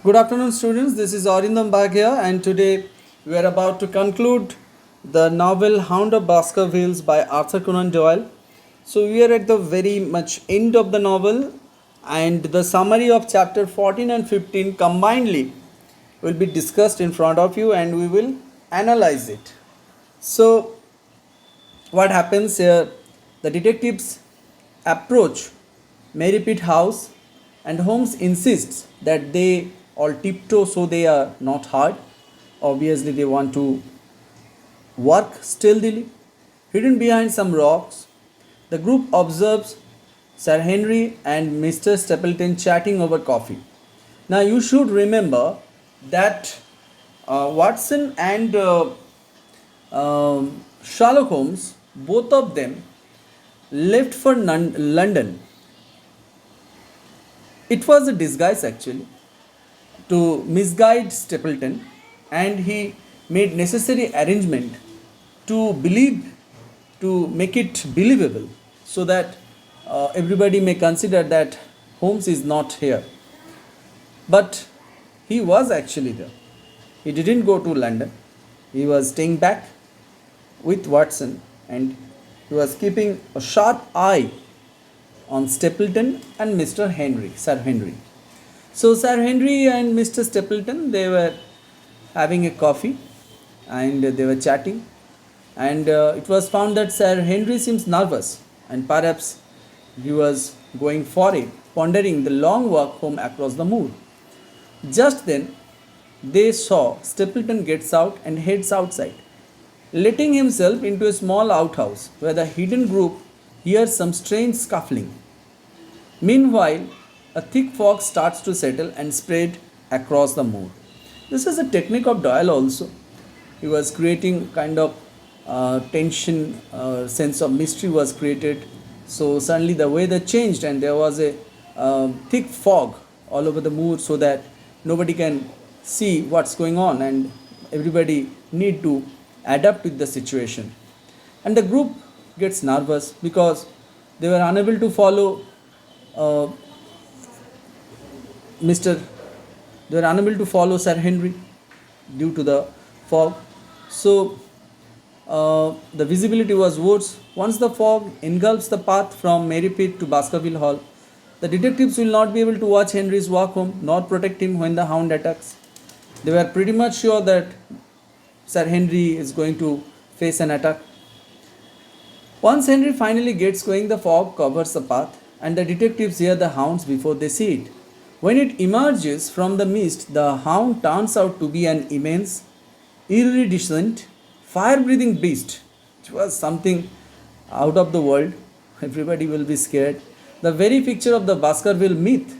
Good afternoon, students. This is Arindam Bhagia, and today we are about to conclude the novel Hound of Baskervilles by Arthur Conan Doyle. So, we are at the very much end of the novel, and the summary of chapter 14 and 15 combinedly will be discussed in front of you, and we will analyze it. So, what happens here? The detectives approach Mary Pitt house, and Holmes insists that they all tiptoe so they are not heard. Obviously, they want to work stealthily. Hidden behind some rocks, the group observes Sir Henry and Mr. Stapleton chatting over coffee. Now, you should remember that Watson and Sherlock Holmes, both of them left for London. It was a disguise actually to misguide Stapleton, and he made necessary arrangement to believe, to make it believable, so that everybody may consider that Holmes is not here. But he was actually there. He didn't go to London. He was staying back with Watson, and he was keeping a sharp eye on Stapleton and Mr. Henry, Sir Henry. So Sir Henry and Mr. Stapleton, they were having a coffee and they were chatting, and it was found that Sir Henry seems nervous, and perhaps he was going for it, pondering the long walk home across the moor. Just then they saw Stapleton gets out and heads outside, letting himself into a small outhouse where the hidden group hears some strange scuffling. Meanwhile, a thick fog starts to settle and spread across the moor. This is a technique of Doyle also. He was creating kind of tension, sense of mystery was created. So suddenly the weather changed and there was a thick fog all over the moor, so that nobody can see what's going on, and everybody need to adapt with the situation. And the group gets nervous because they were unable to follow uh, Mr. They were unable to follow Sir Henry due to the fog. So the visibility was worse. Once the fog engulfs the path from Mary Pitt to Baskerville Hall, the detectives will not be able to watch Henry's walk home nor protect him when the hound attacks. They were pretty much sure that Sir Henry is going to face an attack. Once Henry finally gets going, the fog covers the path, and the detectives hear the hounds before they see it. When it emerges from the mist, the hound turns out to be an immense, iridescent, fire breathing beast. It was something out of the world. Everybody will be scared. The very picture of the Baskerville myth.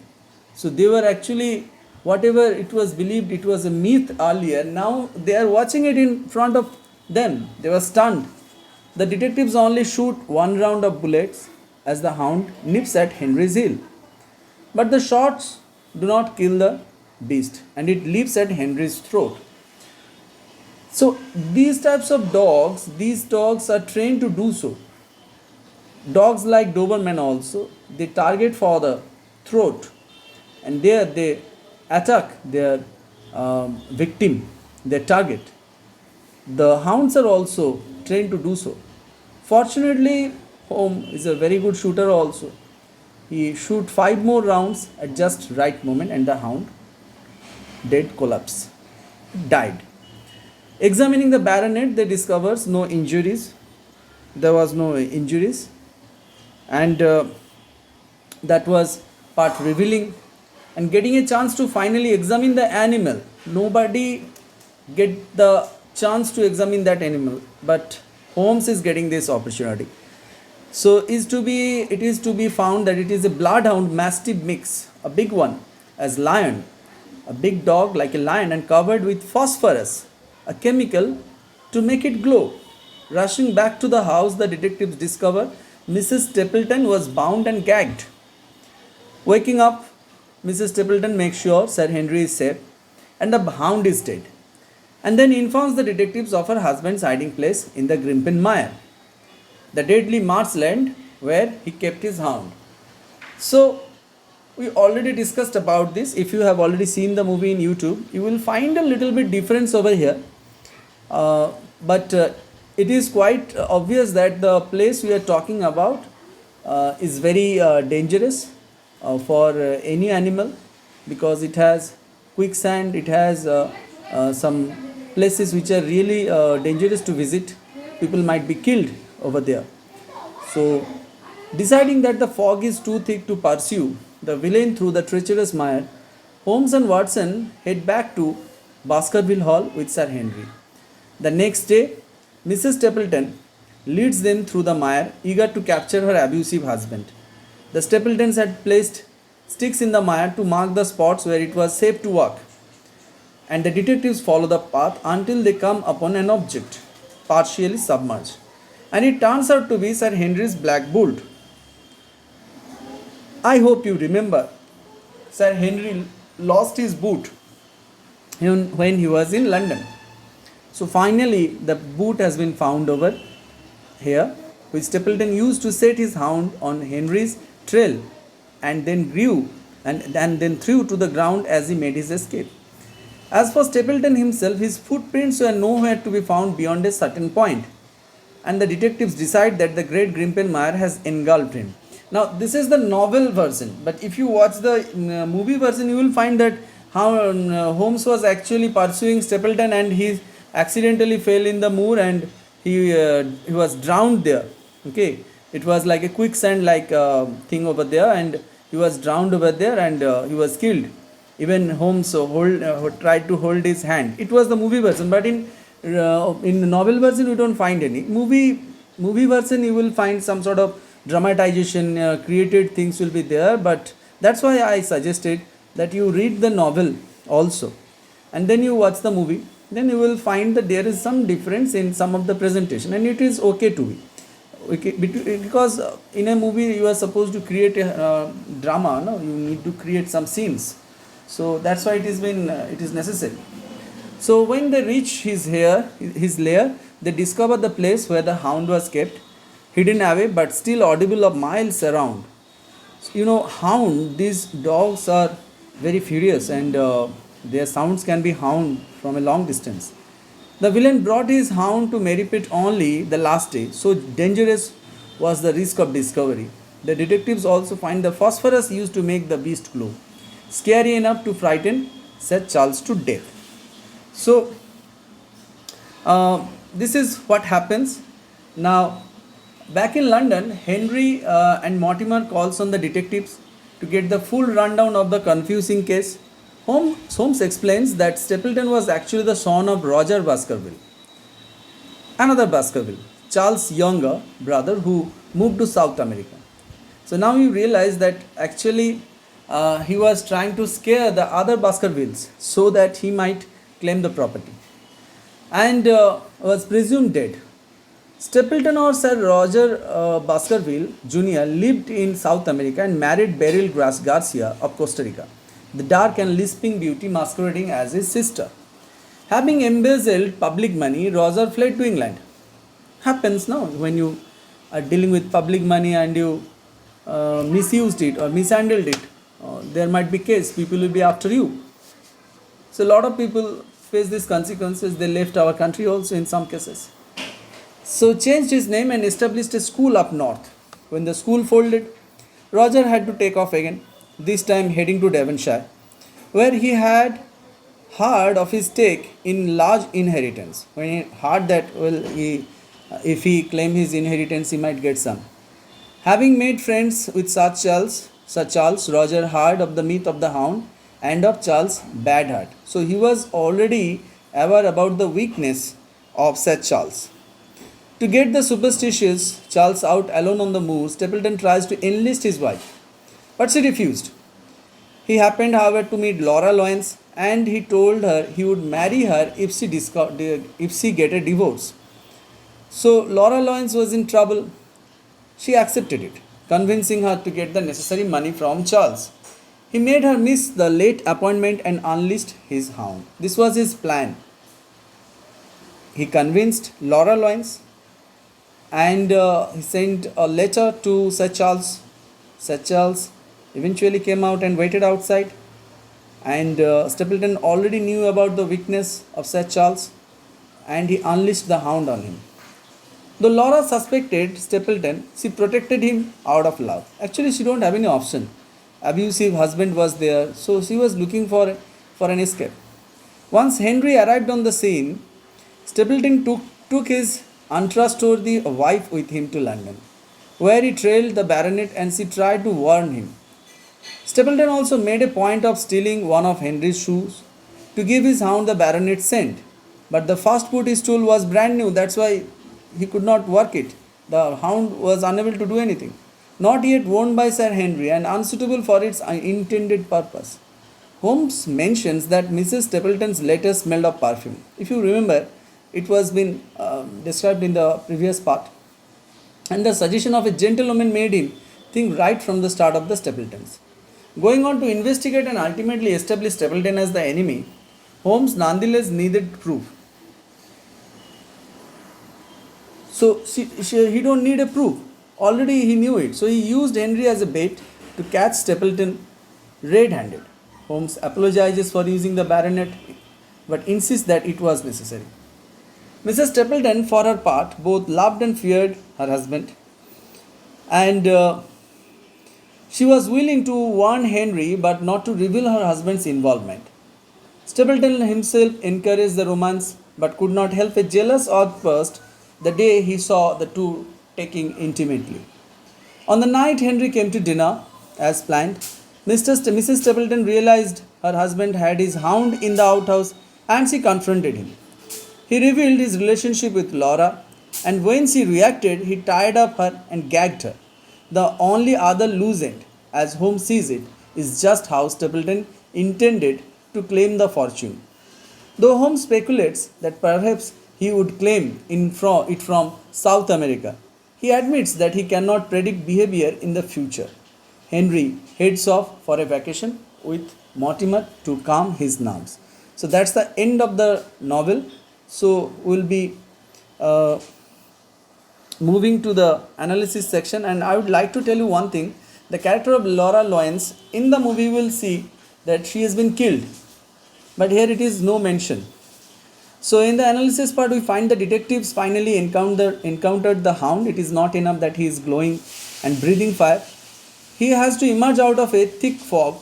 So they were actually, whatever it was believed it was a myth earlier, now they are watching it in front of them. They were stunned. The detectives only shoot one round of bullets as the hound nips at Henry's heel. But the shots do not kill the beast, and it leaps at Henry's throat. So these types of dogs, these dogs are trained to do so. Dogs like Doberman also, they target for the throat, and there they attack their victim, their target. The hounds are also trained to do so. Fortunately, Holmes is a very good shooter also. He shoot 5 more rounds at just right moment, and the hound dead collapse, died. Examining the baronet, they discovers no injuries. There was no injuries, and that was part revealing. And getting a chance to finally examine the animal, nobody get the chance to examine that animal, but Holmes is getting this opportunity. So it is to be found that it is a bloodhound mastiff mix, a big one, as lion, a big dog like a lion and covered with phosphorus, a chemical to make it glow. Rushing back to the house, the detectives discover Mrs. Stapleton was bound and gagged. Waking up, Mrs. Stapleton makes sure Sir Henry is safe and the hound is dead, and then informs the detectives of her husband's hiding place in the Grimpen Mire, the deadly marshland where he kept his hound. So We already discussed about this. If you have already seen the movie in YouTube, you will find a little bit difference over here. But it is quite obvious that the place we are talking about is very dangerous for any animal, because it has quicksand, it has some places which are really dangerous to visit. People might be killed over there. So, deciding that the fog is too thick to pursue the villain through the treacherous mire, Holmes and Watson head back to Baskerville Hall with Sir Henry. The next day, Mrs. Stapleton leads them through the mire, eager to capture her abusive husband. The Stapletons had placed sticks in the mire to mark the spots where it was safe to walk, and the detectives follow the path until they come upon an object partially submerged. And it turns out to be Sir Henry's black bolt. I hope you remember Sir Henry lost his boot when he was in London. So finally, the boot has been found over here, which Stapleton used to set his hound on Henry's trail, and then then threw to the ground as he made his escape. As for Stapleton himself, his footprints were nowhere to be found beyond a certain point, and the detectives decide that the great Grimpen Mire has engulfed him. Now, this is the novel version, but if you watch the movie version, you will find that how Holmes was actually pursuing Stapleton, and he accidentally fell in the moor, and he was drowned there. Okay, it was like a quicksand like thing over there, and he was drowned over there, and he was killed. Even Holmes tried to hold his hand. It was the movie version, but in the novel version we don't find any. Movie version you will find some sort of dramatization, created things will be there. But that's why I suggested that you read the novel also, and then you watch the movie. Then you will find that there is some difference in some of the presentation, and it is okay to be. Okay, because in a movie you are supposed to create a drama, no, you need to create some scenes, so that's why it is necessary. So when they reach his lair, they discover the place where the hound was kept, hidden away but still audible of miles around. Hound, these dogs are very furious, and their sounds can be hound from a long distance. The villain brought his hound to Merripit only the last day, so dangerous was the risk of discovery. The detectives also find the phosphorus used to make the beast glow, scary enough to frighten Sir Charles to death. So, this is what happens. Now, back in London, Henry and Mortimer calls on the detectives to get the full rundown of the confusing case. Holmes explains that Stapleton was actually the son of Roger Baskerville, another Baskerville, Charles' younger brother, who moved to South America. So now you realize that actually he was trying to scare the other Baskervilles so that he might claim the property, and was presumed dead. Stapleton, or Sir Roger Baskerville Jr., lived in South America and married Beryl Garcia of Costa Rica, the dark and lisping beauty masquerading as his sister. Having embezzled public money, Roger fled to England. Happens now when you are dealing with public money and you misused it or mishandled it. There might be case, people will be after you. So a lot of people face these consequences. They left our country also in some cases. So changed his name and established a school up north. When the school folded, Roger had to take off again, this time heading to Devonshire, where he had heard of his stake in large inheritance. When he heard that, if he claimed his inheritance, he might get some. Having made friends with Sir Charles, Roger heard of the myth of the hound and of Charles' bad heart. So he was already aware about the weakness of Sir Charles. To get the superstitious Charles out alone on the moor, Stapleton tries to enlist his wife, but she refused. He happened, however, to meet Laura Loynes, and he told her he would marry her if she get a divorce. So Laura Loynes was in trouble. She accepted it, convincing her to get the necessary money from Charles. He made her miss the late appointment and unleashed his hound. This was his plan. He convinced Laura Loynes, and he sent a letter to Sir Charles. Sir Charles eventually came out and waited outside. And Stapleton already knew about the weakness of Sir Charles, and he unleashed the hound on him. Though Laura suspected Stapleton, she protected him out of love. Actually, she don't have any option. Abusive husband was there, so she was looking for an escape. Once Henry arrived on the scene, Stapleton took his untrustworthy wife with him to London, where he trailed the baronet and she tried to warn him. Stapleton also made a point of stealing one of Henry's shoes to give his hound the baronet's scent. But the first boot he stole was brand new, that's why he could not work it. The hound was unable to do anything, not yet worn by Sir Henry and unsuitable for its intended purpose. Holmes mentions that Mrs. Stapleton's letter smelled of perfume. If you remember, it was been described in the previous part. And the suggestion of a gentlewoman made him think right from the start of the Stapletons. Going on to investigate and ultimately establish Stapleton as the enemy, Holmes nonetheless needed proof. So he don't need a proof. Already he knew it. So he used Henry as a bait to catch Stapleton red-handed. Holmes apologizes for using the baronet, but insists that it was necessary. Mrs. Stapleton, for her part, both loved and feared her husband, and she was willing to warn Henry but not to reveal her husband's involvement. Stapleton himself encouraged the romance but could not help a jealous outburst the day he saw the two taking intimately. On the night Henry came to dinner, as planned, Mrs. Stapleton realized her husband had his hound in the outhouse and she confronted him. He revealed his relationship with Laura, and when she reacted, he tied up her and gagged her. The only other loose end, as Holmes sees it, is just how Stapleton intended to claim the fortune. Though Holmes speculates that perhaps he would claim it from South America, he admits that he cannot predict behavior in the future. Henry heads off for a vacation with Mortimer to calm his nerves. So that's the end of the novel. So we'll be moving to the analysis section, and I would like to tell you one thing. The character of Laura Loynes in the movie will see that she has been killed, but here it is no mention. So in the analysis part, we find the detectives finally encountered the hound. It is not enough that he is glowing and breathing fire. He has to emerge out of a thick fog.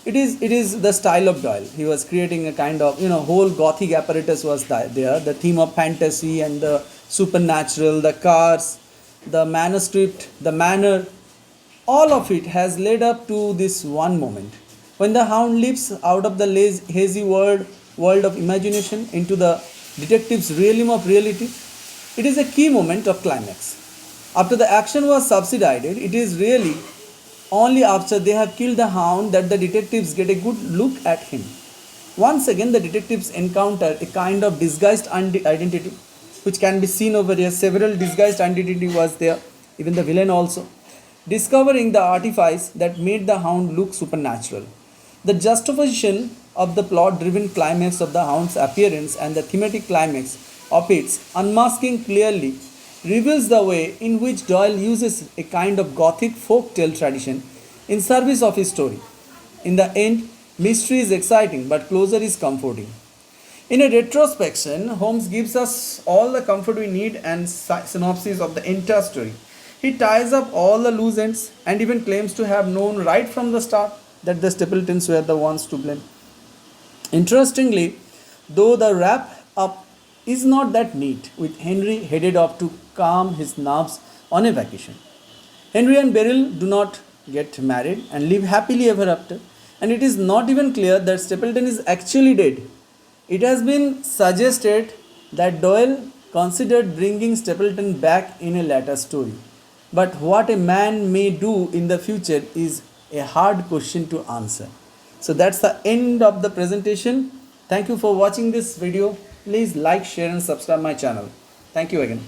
It is the style of Doyle. He was creating a kind of, whole gothic apparatus was there. The theme of fantasy and the supernatural, the cars, the manuscript, the manner, all of it has led up to this one moment when the hound leaps out of the hazy world of imagination into the detective's realm of reality. It is a key moment of climax. After the action was subsidized, it is really only after they have killed the hound that the detectives get a good look at him. Once again, the detectives encounter a kind of disguised identity, which can be seen over here. Several disguised identity was there, even the villain also, discovering the artifice that made the hound look supernatural. The juxtaposition of the plot-driven climax of the hound's appearance and the thematic climax of its unmasking clearly reveals the way in which Doyle uses a kind of gothic folk tale tradition in service of his story. In the end, mystery is exciting but closure is comforting. In a retrospection, Holmes gives us all the comfort we need and synopsis of the entire story. He ties up all the loose ends and even claims to have known right from the start that the Stapletons were the ones to blame. Interestingly, though, the wrap up is not that neat, with Henry headed off to calm his nerves on a vacation. Henry and Beryl do not get married and live happily ever after, and it is not even clear that Stapleton is actually dead. It has been suggested that Doyle considered bringing Stapleton back in a later story, but what a man may do in the future is a hard question to answer. So that's the end of the presentation. Thank you for watching this video. Please like, share and subscribe my channel. Thank you again.